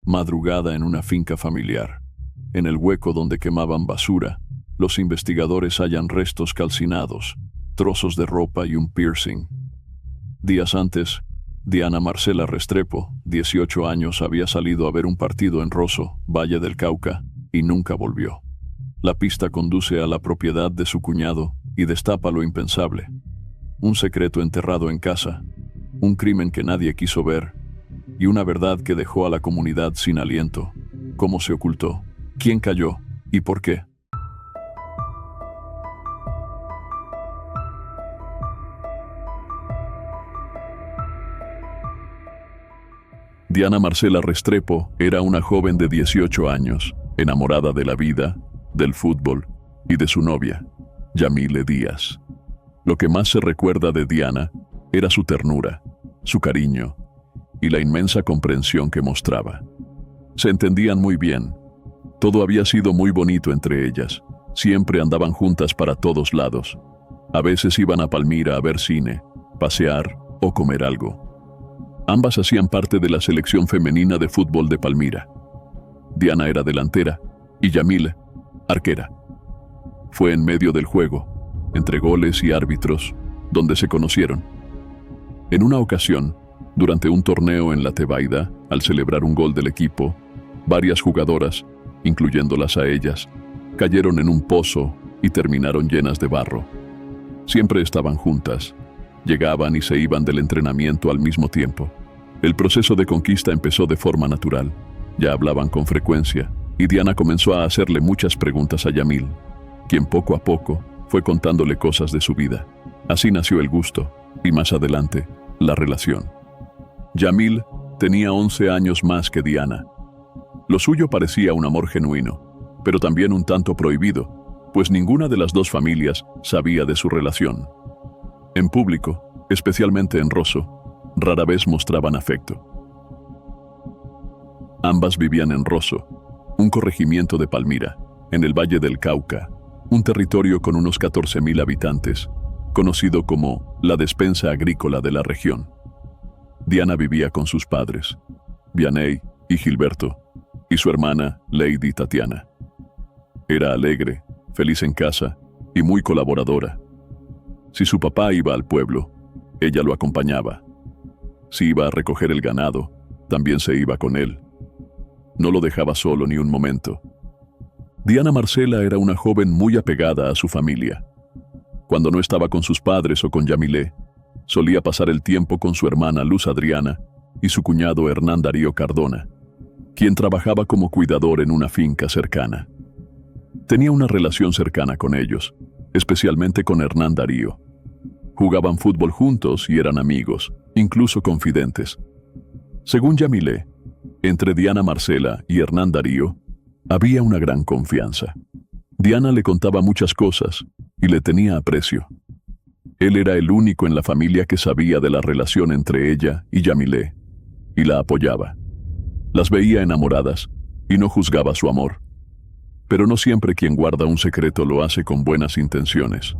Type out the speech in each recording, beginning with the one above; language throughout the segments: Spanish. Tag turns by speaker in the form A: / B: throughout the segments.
A: Madrugada en una finca familiar. En el hueco donde quemaban basura, los investigadores hallan restos calcinados, trozos de ropa y un piercing. Días antes, Diana Marcela Restrepo, 18 años, había salido a ver un partido en Rosso, Valle del Cauca, y nunca volvió. La pista conduce a la propiedad de su cuñado y destapa lo impensable. Un secreto enterrado en casa, un crimen que nadie quiso ver, y una verdad que dejó a la comunidad sin aliento. ¿Cómo se ocultó? ¿Quién cayó? ¿Y por qué? Diana Marcela Restrepo era una joven de 18 años, enamorada de la vida, del fútbol y de su novia, Yamile Díaz. Lo que más se recuerda de Diana era su ternura, su cariño y la inmensa comprensión que mostraba. Se entendían muy bien. Todo había sido muy bonito entre ellas. Siempre andaban juntas para todos lados. A veces iban a Palmira a ver cine, pasear o comer algo. Ambas hacían parte de la selección femenina de fútbol de Palmira. Diana era delantera y Yamile, arquera. Fue en medio del juego, entre goles y árbitros, donde se conocieron. En una ocasión, durante un torneo en la Tebaida, al celebrar un gol del equipo, varias jugadoras, incluyéndolas a ellas, cayeron en un pozo y terminaron llenas de barro. Siempre estaban juntas. Llegaban y se iban del entrenamiento al mismo tiempo. El proceso de conquista empezó de forma natural. Ya hablaban con frecuencia, y Diana comenzó a hacerle muchas preguntas a Yamil, quien poco a poco fue contándole cosas de su vida. Así nació el gusto, y más adelante, la relación. Yamil tenía 11 años más que Diana. Lo suyo parecía un amor genuino, pero también un tanto prohibido, pues ninguna de las dos familias sabía de su relación. En público, especialmente en Rosso, rara vez mostraban afecto. Ambas vivían en Rosso, un corregimiento de Palmira, en el Valle del Cauca, un territorio con unos 14.000 habitantes, conocido como la despensa agrícola de la región. Diana vivía con sus padres, Vianey y Gilberto, y su hermana, Lady Tatiana. Era alegre, feliz en casa y muy colaboradora. Si su papá iba al pueblo, ella lo acompañaba. Si iba a recoger el ganado, también se iba con él. No lo dejaba solo ni un momento. Diana Marcela era una joven muy apegada a su familia. Cuando no estaba con sus padres o con Yamile, solía pasar el tiempo con su hermana Luz Adriana y su cuñado Hernán Darío Cardona, quien trabajaba como cuidador en una finca cercana. Tenía una relación cercana con ellos, especialmente con Hernán Darío. Jugaban fútbol juntos y eran amigos, incluso confidentes. Según Yamile, entre Diana Marcela y Hernán Darío había una gran confianza. Diana le contaba muchas cosas y le tenía aprecio. Él era el único en la familia que sabía de la relación entre ella y Yamile, y la apoyaba. Las veía enamoradas y no juzgaba su amor. Pero no siempre quien guarda un secreto lo hace con buenas intenciones.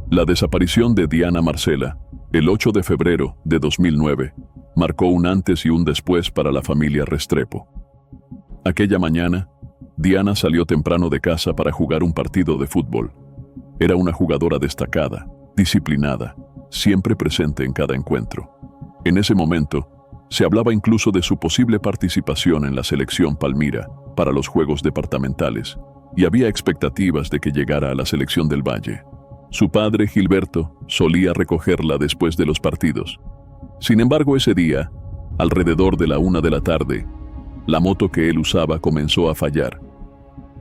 A: La desaparición de Diana Marcela, el 8 de febrero de 2009, marcó un antes y un después para la familia Restrepo. Aquella mañana, Diana salió temprano de casa para jugar un partido de fútbol. Era una jugadora destacada, disciplinada, siempre presente en cada encuentro. En ese momento, se hablaba incluso de su posible participación en la selección Palmira para los Juegos Departamentales, y había expectativas de que llegara a la selección del Valle. Su padre, Gilberto, solía recogerla después de los partidos. Sin embargo, ese día, alrededor de la 1 de la tarde, la moto que él usaba comenzó a fallar.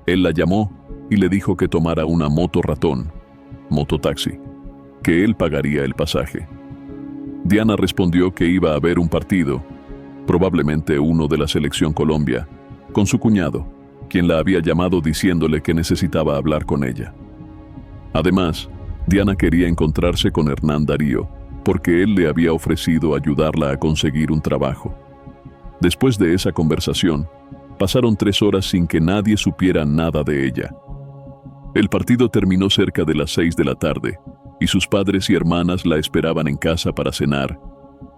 A: Él la llamó y le dijo que tomara una moto ratón, mototaxi, que él pagaría el pasaje. Diana respondió que iba a ver un partido, probablemente uno de la selección Colombia, con su cuñado, quien la había llamado diciéndole que necesitaba hablar con ella. Además, Diana quería encontrarse con Hernán Darío, porque él le había ofrecido ayudarla a conseguir un trabajo. Después de esa conversación, pasaron 3 horas sin que nadie supiera nada de ella. El partido terminó cerca de las 6 de la tarde, y sus padres y hermanas la esperaban en casa para cenar,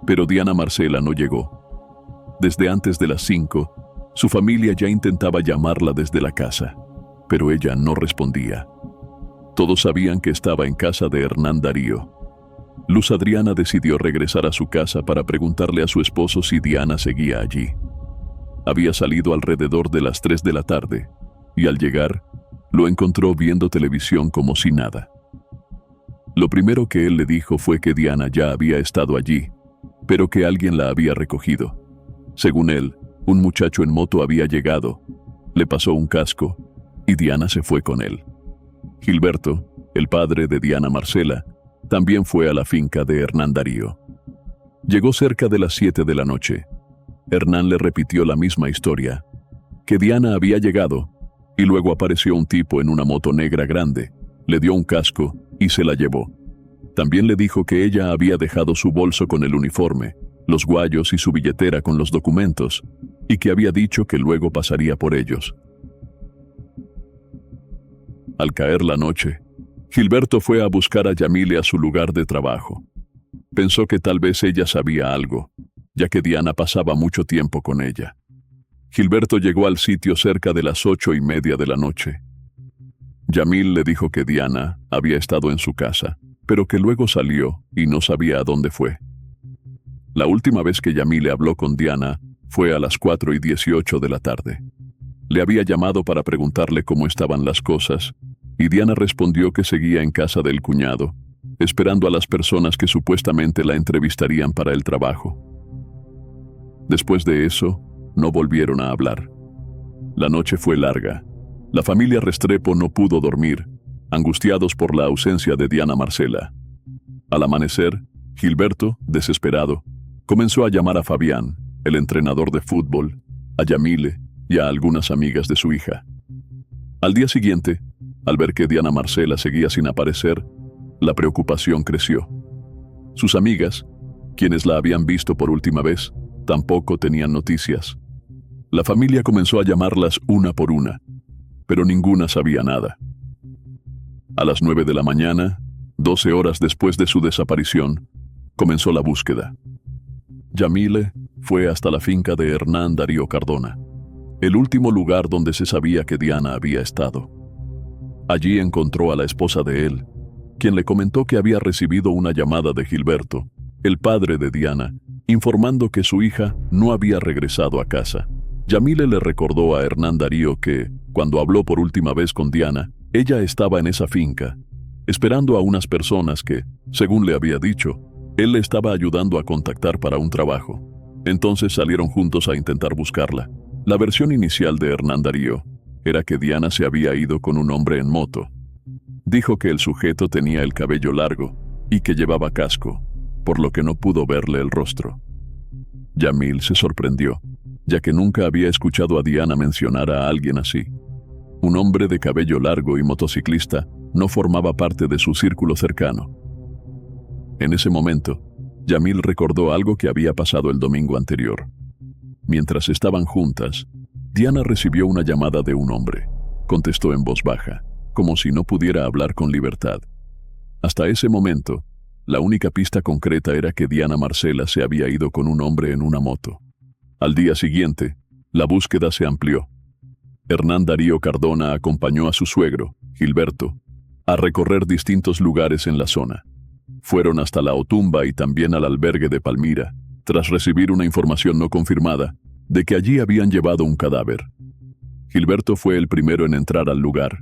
A: pero Diana Marcela no llegó. Desde antes de las 5, Su familia ya intentaba llamarla desde la casa, pero ella no respondía. Todos sabían que estaba en casa de Hernán Darío. Luz Adriana decidió regresar a su casa para preguntarle a su esposo si Diana seguía allí. Había salido alrededor de las 3 de la tarde, y al llegar, lo encontró viendo televisión como si nada. Lo primero que él le dijo fue que Diana ya había estado allí, pero que alguien la había recogido. Según él, un muchacho en moto había llegado, le pasó un casco, y Diana se fue con él. Gilberto, el padre de Diana Marcela, también fue a la finca de Hernán Darío. Llegó cerca de las 7 de la noche. Hernán le repitió la misma historia, que Diana había llegado, y luego apareció un tipo en una moto negra grande, le dio un casco y se la llevó. También le dijo que ella había dejado su bolso con el uniforme, los guayos y su billetera con los documentos, y que había dicho que luego pasaría por ellos. Al caer la noche, Gilberto fue a buscar a Yamile a su lugar de trabajo. Pensó que tal vez ella sabía algo, ya que Diana pasaba mucho tiempo con ella. Gilberto llegó al sitio cerca de las 8:30 de la noche. Yamil le dijo que Diana había estado en su casa, pero que luego salió y no sabía a dónde fue. La última vez que Yamile habló con Diana fue a las 4:18 de la tarde. Le había llamado para preguntarle cómo estaban las cosas, y Diana respondió que seguía en casa del cuñado, esperando a las personas que supuestamente la entrevistarían para el trabajo. Después de eso, no volvieron a hablar. La noche fue larga. La familia Restrepo no pudo dormir, angustiados por la ausencia de Diana Marcela. Al amanecer, Gilberto, desesperado, comenzó a llamar a Fabián, el entrenador de fútbol, a Yamile y a algunas amigas de su hija. Al día siguiente, al ver que Diana Marcela seguía sin aparecer, la preocupación creció. Sus amigas, quienes la habían visto por última vez, tampoco tenían noticias. La familia comenzó a llamarlas una por una, pero ninguna sabía nada. A las 9 de la mañana, 12 horas después de su desaparición, comenzó la búsqueda. Yamile fue hasta la finca de Hernán Darío Cardona, el último lugar donde se sabía que Diana había estado. Allí encontró a la esposa de él, quien le comentó que había recibido una llamada de Gilberto, el padre de Diana, informando que su hija no había regresado a casa. Yamile le recordó a Hernán Darío que, cuando habló por última vez con Diana, ella estaba en esa finca, esperando a unas personas que, según le había dicho, él le estaba ayudando a contactar para un trabajo. Entonces salieron juntos a intentar buscarla. La versión inicial de Hernán Darío era que Diana se había ido con un hombre en moto. Dijo que el sujeto tenía el cabello largo y que llevaba casco, por lo que no pudo verle el rostro. Yamil se sorprendió, ya que nunca había escuchado a Diana mencionar a alguien así. Un hombre de cabello largo y motociclista no formaba parte de su círculo cercano. En ese momento, Yamil recordó algo que había pasado el domingo anterior. Mientras estaban juntas, Diana recibió una llamada de un hombre. Contestó en voz baja, como si no pudiera hablar con libertad. Hasta ese momento, la única pista concreta era que Diana Marcela se había ido con un hombre en una moto. Al día siguiente, la búsqueda se amplió. Hernán Darío Cardona acompañó a su suegro, Gilberto, a recorrer distintos lugares en la zona. Fueron hasta la Otumba y también al albergue de Palmira, tras recibir una información no confirmada de que allí habían llevado un cadáver. Gilberto fue el primero en entrar al lugar,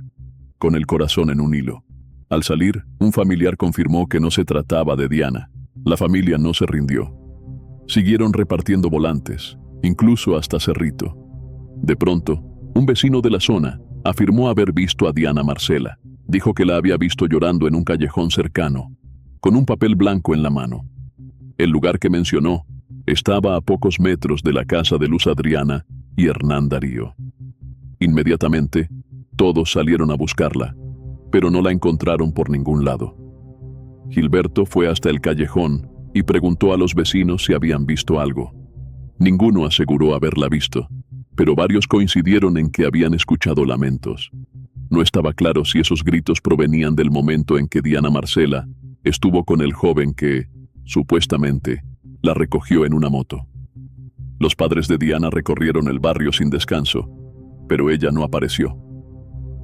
A: con el corazón en un hilo. Al salir, un familiar confirmó que no se trataba de Diana. La familia no se rindió. Siguieron repartiendo volantes, incluso hasta Cerrito. De pronto, un vecino de la zona afirmó haber visto a Diana Marcela. Dijo que la había visto llorando en un callejón cercano, con un papel blanco en la mano. El lugar que mencionó estaba a pocos metros de la casa de Luz Adriana y Hernán Darío. Inmediatamente, todos salieron a buscarla, pero no la encontraron por ningún lado. Gilberto fue hasta el callejón y preguntó a los vecinos si habían visto algo. Ninguno aseguró haberla visto, pero varios coincidieron en que habían escuchado lamentos. No estaba claro si esos gritos provenían del momento en que Diana Marcela estuvo con el joven que, supuestamente, la recogió en una moto. Los padres de Diana recorrieron el barrio sin descanso, pero ella no apareció.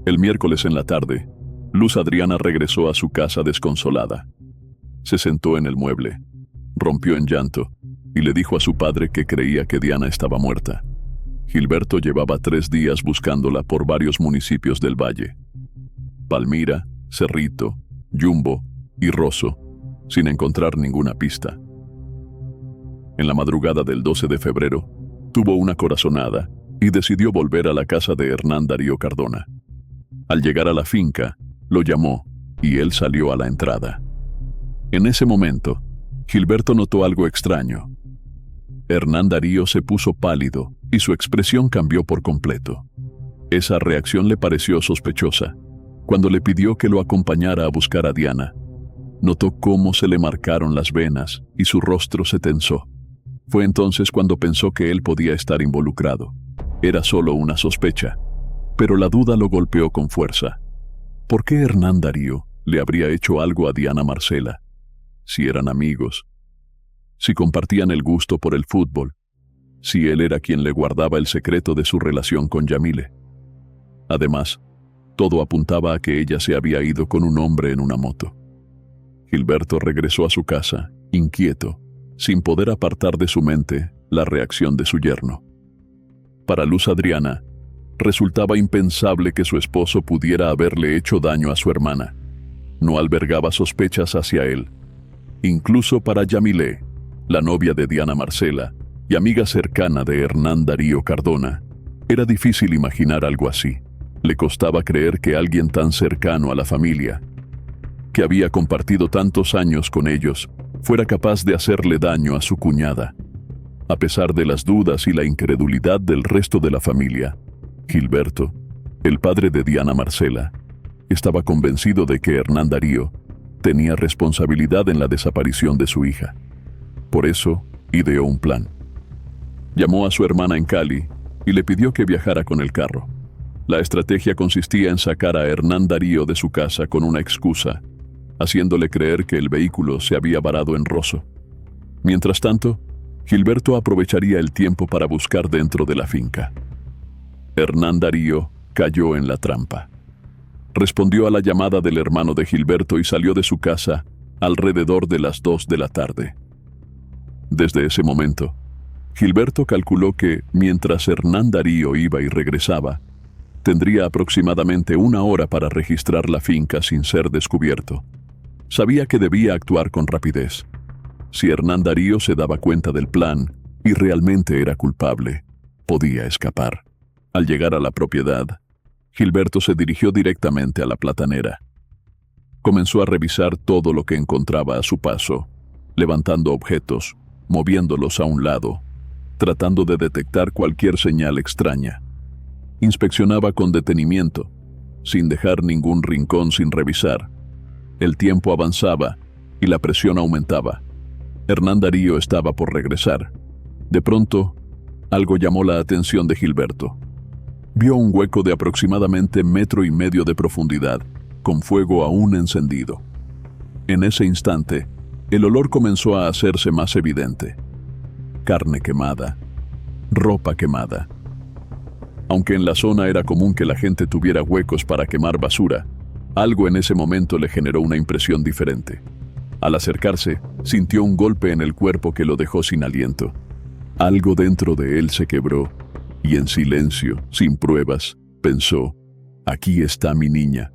A: El miércoles en la tarde, Luz Adriana regresó a su casa desconsolada. Se sentó en el mueble, rompió en llanto y le dijo a su padre que creía que Diana estaba muerta. Gilberto llevaba 3 días buscándola por varios municipios del valle: Palmira, Cerrito, Yumbo y Rosso, sin encontrar ninguna pista. En la madrugada del 12 de febrero, tuvo una corazonada y decidió volver a la casa de Hernán Darío Cardona. Al llegar a la finca, lo llamó y él salió a la entrada. En ese momento, Gilberto notó algo extraño. Hernán Darío se puso pálido y su expresión cambió por completo. Esa reacción le pareció sospechosa. Cuando le pidió que lo acompañara a buscar a Diana, notó cómo se le marcaron las venas y su rostro se tensó. Fue entonces cuando pensó que él podía estar involucrado. Era solo una sospecha, pero la duda lo golpeó con fuerza. ¿Por qué Hernán Darío le habría hecho algo a Diana Marcela? Si eran amigos, si compartían el gusto por el fútbol, si él era quien le guardaba el secreto de su relación con Yamile. Además, todo apuntaba a que ella se había ido con un hombre en una moto. Gilberto regresó a su casa, inquieto, sin poder apartar de su mente la reacción de su yerno. Para Luz Adriana, resultaba impensable que su esposo pudiera haberle hecho daño a su hermana. No albergaba sospechas hacia él. Incluso para Yamile, la novia de Diana Marcela y amiga cercana de Hernán Darío Cardona, era difícil imaginar algo así. Le costaba creer que alguien tan cercano a la familia, que había compartido tantos años con ellos, fuera capaz de hacerle daño a su cuñada. A pesar de las dudas y la incredulidad del resto de la familia, Gilberto, el padre de Diana Marcela, estaba convencido de que Hernán Darío tenía responsabilidad en la desaparición de su hija. Por eso, ideó un plan. Llamó a su hermana en Cali y le pidió que viajara con el carro. La estrategia consistía en sacar a Hernán Darío de su casa con una excusa, haciéndole creer que el vehículo se había varado en Rosso. Mientras tanto, Gilberto aprovecharía el tiempo para buscar dentro de la finca. Hernán Darío cayó en la trampa. Respondió a la llamada del hermano de Gilberto y salió de su casa alrededor de las 2 de la tarde. Desde ese momento, Gilberto calculó que, mientras Hernán Darío iba y regresaba, tendría aproximadamente 1 hora para registrar la finca sin ser descubierto. Sabía que debía actuar con rapidez. Si Hernán Darío se daba cuenta del plan y realmente era culpable, podía escapar. Al llegar a la propiedad, Gilberto se dirigió directamente a la platanera. Comenzó a revisar todo lo que encontraba a su paso, levantando objetos, moviéndolos a un lado, tratando de detectar cualquier señal extraña. Inspeccionaba con detenimiento, sin dejar ningún rincón sin revisar. El tiempo avanzaba y la presión aumentaba. Hernán Darío estaba por regresar. De pronto, algo llamó la atención de Gilberto. Vio un hueco de aproximadamente 1,5 metros de profundidad, con fuego aún encendido. En ese instante, el olor comenzó a hacerse más evidente. Carne quemada, ropa quemada. Aunque en la zona era común que la gente tuviera huecos para quemar basura, algo en ese momento le generó una impresión diferente. Al acercarse, sintió un golpe en el cuerpo que lo dejó sin aliento. Algo dentro de él se quebró, y en silencio, sin pruebas, pensó: aquí está mi niña.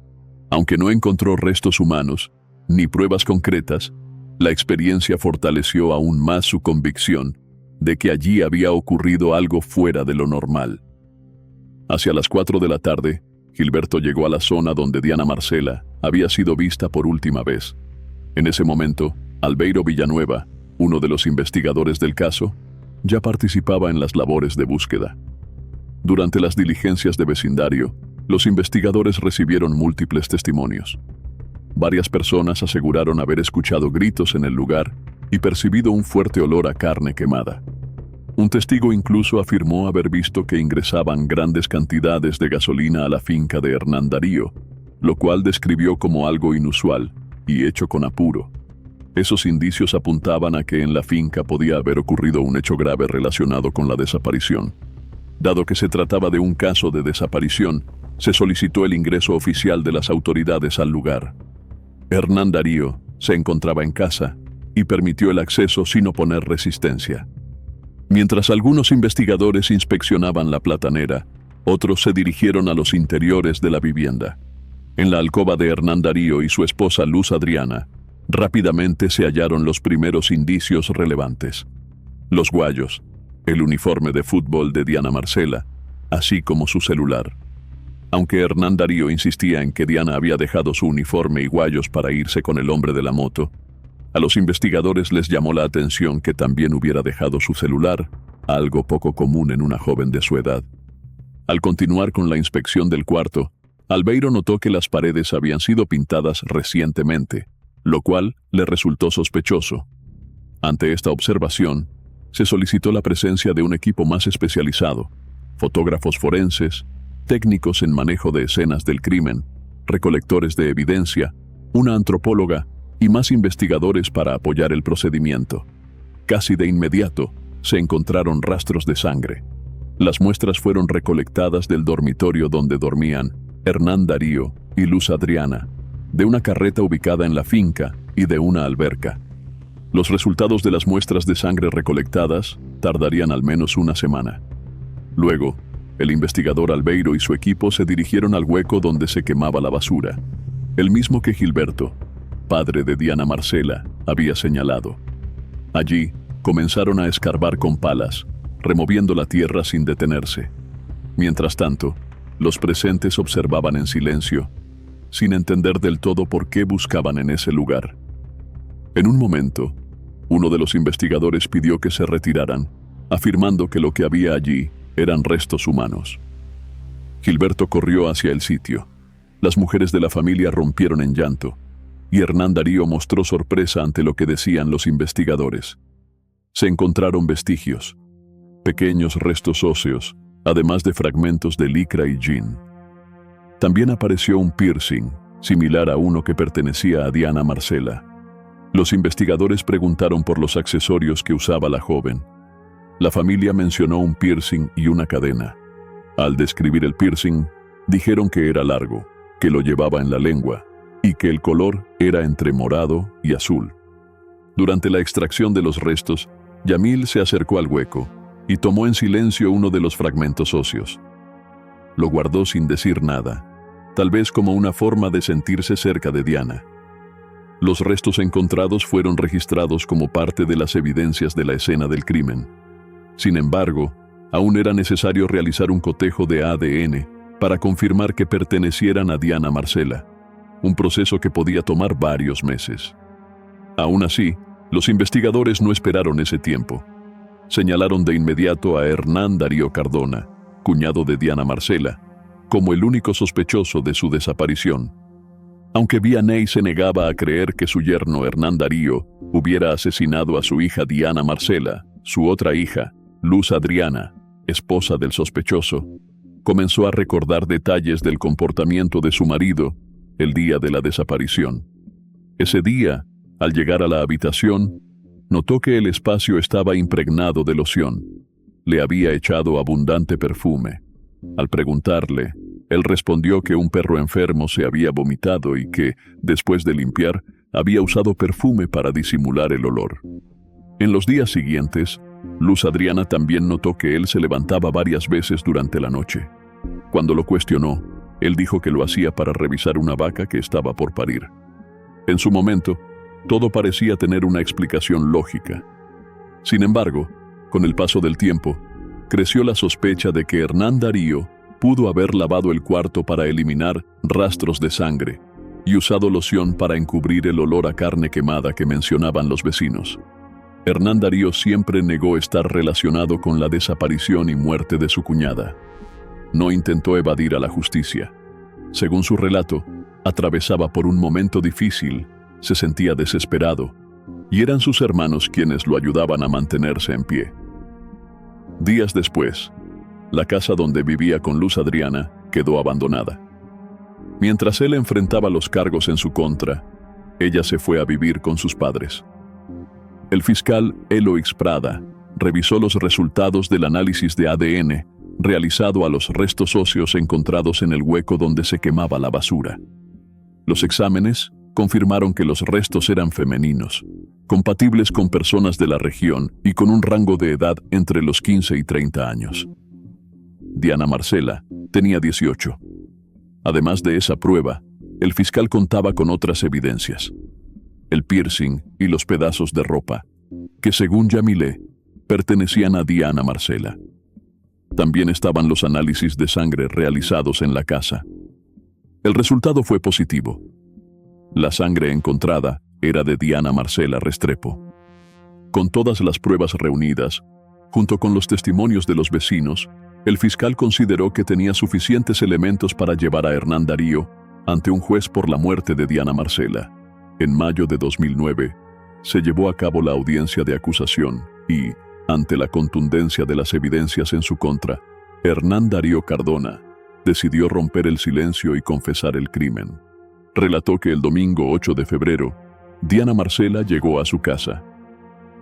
A: Aunque no encontró restos humanos, ni pruebas concretas, la experiencia fortaleció aún más su convicción de que allí había ocurrido algo fuera de lo normal. Hacia las 4 de la tarde, Gilberto llegó a la zona donde Diana Marcela había sido vista por última vez. En ese momento, Albeiro Villanueva, uno de los investigadores del caso, ya participaba en las labores de búsqueda. Durante las diligencias de vecindario, los investigadores recibieron múltiples testimonios. Varias personas aseguraron haber escuchado gritos en el lugar y percibido un fuerte olor a carne quemada. Un testigo incluso afirmó haber visto que ingresaban grandes cantidades de gasolina a la finca de Hernán Darío, lo cual describió como algo inusual y hecho con apuro. Esos indicios apuntaban a que en la finca podía haber ocurrido un hecho grave relacionado con la desaparición. Dado que se trataba de un caso de desaparición, se solicitó el ingreso oficial de las autoridades al lugar. Hernán Darío se encontraba en casa y permitió el acceso sin oponer resistencia. Mientras algunos investigadores inspeccionaban la platanera, otros se dirigieron a los interiores de la vivienda. En la alcoba de Hernán Darío y su esposa Luz Adriana, rápidamente se hallaron los primeros indicios relevantes. Los guayos, el uniforme de fútbol de Diana Marcela, así como su celular. Aunque Hernán Darío insistía en que Diana había dejado su uniforme y guayos para irse con el hombre de la moto, a los investigadores les llamó la atención que también hubiera dejado su celular, algo poco común en una joven de su edad. Al continuar con la inspección del cuarto, Albeiro notó que las paredes habían sido pintadas recientemente, lo cual le resultó sospechoso. Ante esta observación, se solicitó la presencia de un equipo más especializado, fotógrafos forenses, técnicos en manejo de escenas del crimen, recolectores de evidencia, una antropóloga y más investigadores para apoyar el procedimiento. Casi de inmediato, se encontraron rastros de sangre. Las muestras fueron recolectadas del dormitorio donde dormían Hernán Darío y Luz Adriana, de una carreta ubicada en la finca y de una alberca. Los resultados de las muestras de sangre recolectadas tardarían al menos una semana. Luego, el investigador Albeiro y su equipo se dirigieron al hueco donde se quemaba la basura, el mismo que Gilberto, padre de Diana Marcela, había señalado. Allí, comenzaron a escarbar con palas, removiendo la tierra sin detenerse. Mientras tanto, los presentes observaban en silencio, sin entender del todo por qué buscaban en ese lugar. En un momento, uno de los investigadores pidió que se retiraran, afirmando que lo que había allí eran restos humanos. Gilberto corrió hacia el sitio. Las mujeres de la familia rompieron en llanto, y Hernán Darío mostró sorpresa ante lo que decían los investigadores. Se encontraron vestigios, pequeños restos óseos, además de fragmentos de licra y jean. También apareció un piercing, similar a uno que pertenecía a Diana Marcela. Los investigadores preguntaron por los accesorios que usaba la joven. La familia mencionó un piercing y una cadena. Al describir el piercing, dijeron que era largo, que lo llevaba en la lengua y que el color era entre morado y azul. Durante la extracción de los restos, Yamil se acercó al hueco y tomó en silencio uno de los fragmentos óseos. Lo guardó sin decir nada, tal vez como una forma de sentirse cerca de Diana. Los restos encontrados fueron registrados como parte de las evidencias de la escena del crimen. Sin embargo, aún era necesario realizar un cotejo de ADN para confirmar que pertenecieran a Diana Marcela, un proceso que podía tomar varios meses. Aún así, los investigadores no esperaron ese tiempo. Señalaron de inmediato a Hernán Darío Cardona, cuñado de Diana Marcela, como el único sospechoso de su desaparición. Aunque Vianney se negaba a creer que su yerno Hernán Darío hubiera asesinado a su hija Diana Marcela, su otra hija, Luz Adriana, esposa del sospechoso, comenzó a recordar detalles del comportamiento de su marido el día de la desaparición. Ese día, al llegar a la habitación, notó que el espacio estaba impregnado de loción. Le había echado abundante perfume. Al preguntarle, él respondió que un perro enfermo se había vomitado y que, después de limpiar, había usado perfume para disimular el olor. En los días siguientes, Luz Adriana también notó que él se levantaba varias veces durante la noche. Cuando lo cuestionó, él dijo que lo hacía para revisar una vaca que estaba por parir. En su momento, todo parecía tener una explicación lógica. Sin embargo, con el paso del tiempo, creció la sospecha de que Hernán Darío pudo haber lavado el cuarto para eliminar rastros de sangre y usado loción para encubrir el olor a carne quemada que mencionaban los vecinos. Hernán Darío siempre negó estar relacionado con la desaparición y muerte de su cuñada. No intentó evadir a la justicia. Según su relato, atravesaba por un momento difícil, se sentía desesperado, y eran sus hermanos quienes lo ayudaban a mantenerse en pie. Días después, la casa donde vivía con Luz Adriana quedó abandonada. Mientras él enfrentaba los cargos en su contra, ella se fue a vivir con sus padres. El fiscal Eloix Prada revisó los resultados del análisis de ADN realizado a los restos óseos encontrados en el hueco donde se quemaba la basura. Los exámenes confirmaron que los restos eran femeninos, compatibles con personas de la región y con un rango de edad entre los 15 y 30 años. Diana Marcela tenía 18. Además de esa prueba, el fiscal contaba con otras evidencias: el piercing y los pedazos de ropa, que según Yamilé, pertenecían a Diana Marcela. También estaban los análisis de sangre realizados en la casa. El resultado fue positivo. La sangre encontrada era de Diana Marcela Restrepo. Con todas las pruebas reunidas, junto con los testimonios de los vecinos, el fiscal consideró que tenía suficientes elementos para llevar a Hernán Darío ante un juez por la muerte de Diana Marcela. En mayo de 2009, se llevó a cabo la audiencia de acusación y, ante la contundencia de las evidencias en su contra, Hernán Darío Cardona decidió romper el silencio y confesar el crimen. Relató que el domingo 8 de febrero, Diana Marcela llegó a su casa.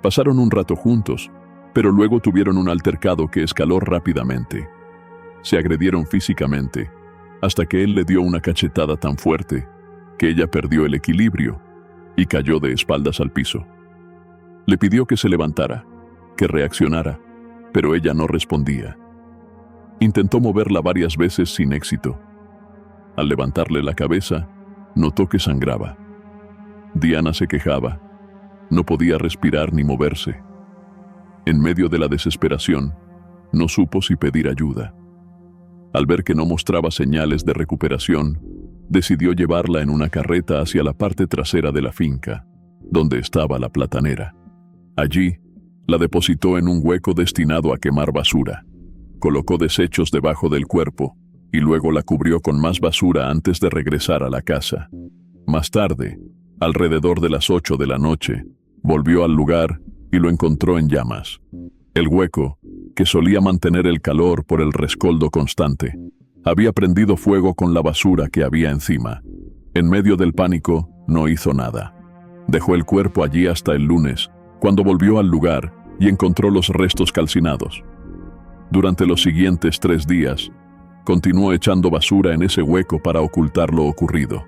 A: Pasaron un rato juntos, pero luego tuvieron un altercado que escaló rápidamente. Se agredieron físicamente, hasta que él le dio una cachetada tan fuerte que ella perdió el equilibrio y cayó de espaldas al piso. Le pidió que se levantara, que reaccionara, pero ella no respondía. Intentó moverla varias veces sin éxito. Al levantarle la cabeza, notó que sangraba. Diana se quejaba. No podía respirar ni moverse. En medio de la desesperación, no supo si pedir ayuda. Al ver que no mostraba señales de recuperación, decidió llevarla en una carreta hacia la parte trasera de la finca, donde estaba la platanera. Allí, la depositó en un hueco destinado a quemar basura. Colocó desechos debajo del cuerpo y luego la cubrió con más basura antes de regresar a la casa. Más tarde, alrededor de las 8 de la noche, volvió al lugar y lo encontró en llamas. El hueco, que solía mantener el calor por el rescoldo constante, había prendido fuego con la basura que había encima. En medio del pánico, no hizo nada. Dejó el cuerpo allí hasta el lunes, cuando volvió al lugar y encontró los restos calcinados. Durante los siguientes 3 días, continuó echando basura en ese hueco para ocultar lo ocurrido.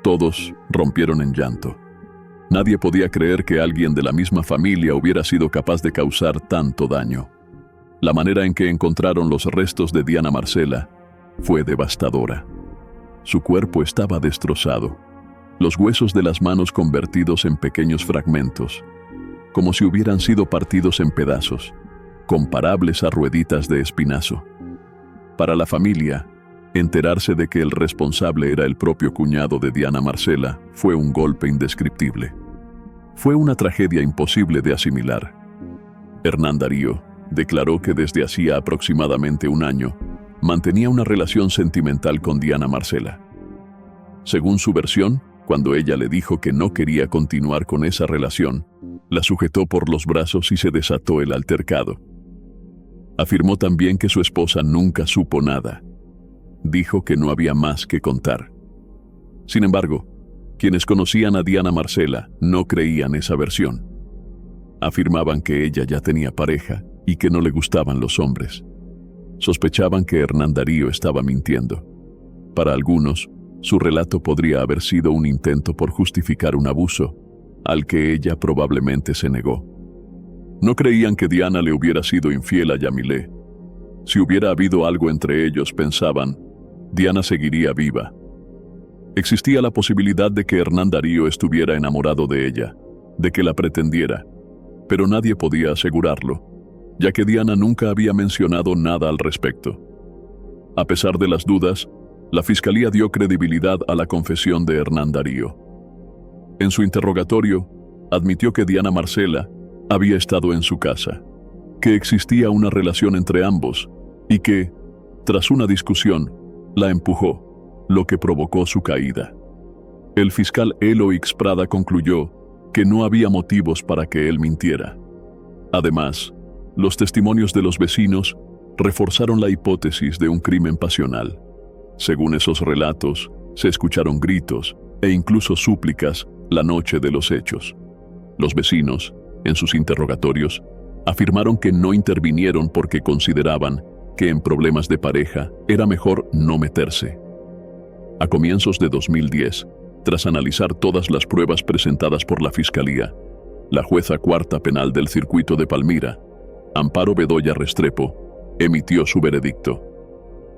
A: Todos rompieron en llanto. Nadie podía creer que alguien de la misma familia hubiera sido capaz de causar tanto daño. La manera en que encontraron los restos de Diana Marcela fue devastadora. Su cuerpo estaba destrozado, los huesos de las manos convertidos en pequeños fragmentos, como si hubieran sido partidos en pedazos, comparables a rueditas de espinazo. Para la familia, enterarse de que el responsable era el propio cuñado de Diana Marcela fue un golpe indescriptible. Fue una tragedia imposible de asimilar. Hernán Darío declaró que desde hacía aproximadamente un año mantenía una relación sentimental con Diana Marcela. Según su versión, cuando ella le dijo que no quería continuar con esa relación, la sujetó por los brazos y se desató el altercado. Afirmó también que su esposa nunca supo nada. Dijo que no había más que contar. Sin embargo, quienes conocían a Diana Marcela no creían esa versión. Afirmaban que ella ya tenía pareja y que no le gustaban los hombres. Sospechaban que Hernán Darío estaba mintiendo. Para algunos, su relato podría haber sido un intento por justificar un abuso, al que ella probablemente se negó. No creían que Diana le hubiera sido infiel a Yamilé. Si hubiera habido algo entre ellos, pensaban, Diana seguiría viva. Existía la posibilidad de que Hernán Darío estuviera enamorado de ella, de que la pretendiera, pero nadie podía asegurarlo, ya que Diana nunca había mencionado nada al respecto. A pesar de las dudas, la fiscalía dio credibilidad a la confesión de Hernán Darío. En su interrogatorio, admitió que Diana Marcela había estado en su casa, que existía una relación entre ambos y que, tras una discusión, la empujó, lo que provocó su caída. El fiscal Eloix Prada concluyó que no había motivos para que él mintiera. Además, los testimonios de los vecinos reforzaron la hipótesis de un crimen pasional. Según esos relatos, se escucharon gritos, e incluso súplicas la noche de los hechos. Los vecinos, en sus interrogatorios, afirmaron que no intervinieron porque consideraban que en problemas de pareja era mejor no meterse. A comienzos de 2010, tras analizar todas las pruebas presentadas por la Fiscalía, la jueza cuarta penal del circuito de Palmira, Amparo Bedoya Restrepo, emitió su veredicto.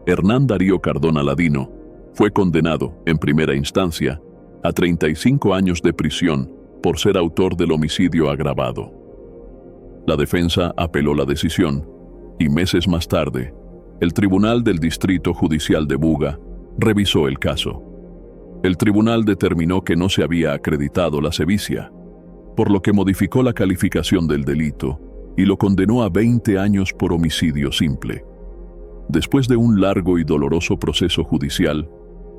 A: Hernán Darío Cardona Ladino fue condenado, en primera instancia, a 35 años de prisión por ser autor del homicidio agravado. La defensa apeló la decisión y meses más tarde, el Tribunal del Distrito Judicial de Buga revisó el caso. El tribunal determinó que no se había acreditado la sevicia, por lo que modificó la calificación del delito y lo condenó a 20 años por homicidio simple. Después de un largo y doloroso proceso judicial,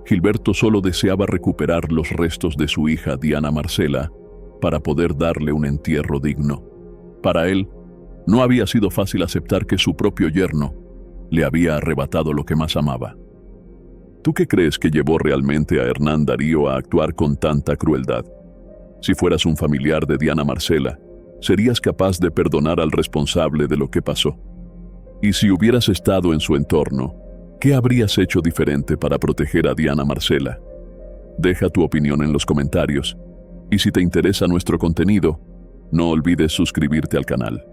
A: Gilberto solo deseaba recuperar los restos de su hija Diana Marcela para poder darle un entierro digno. Para él, no había sido fácil aceptar que su propio yerno le había arrebatado lo que más amaba. ¿Tú qué crees que llevó realmente a Hernán Darío a actuar con tanta crueldad? Si fueras un familiar de Diana Marcela, ¿serías capaz de perdonar al responsable de lo que pasó? Y si hubieras estado en su entorno, ¿qué habrías hecho diferente para proteger a Diana Marcela? Deja tu opinión en los comentarios, y si te interesa nuestro contenido, no olvides suscribirte al canal.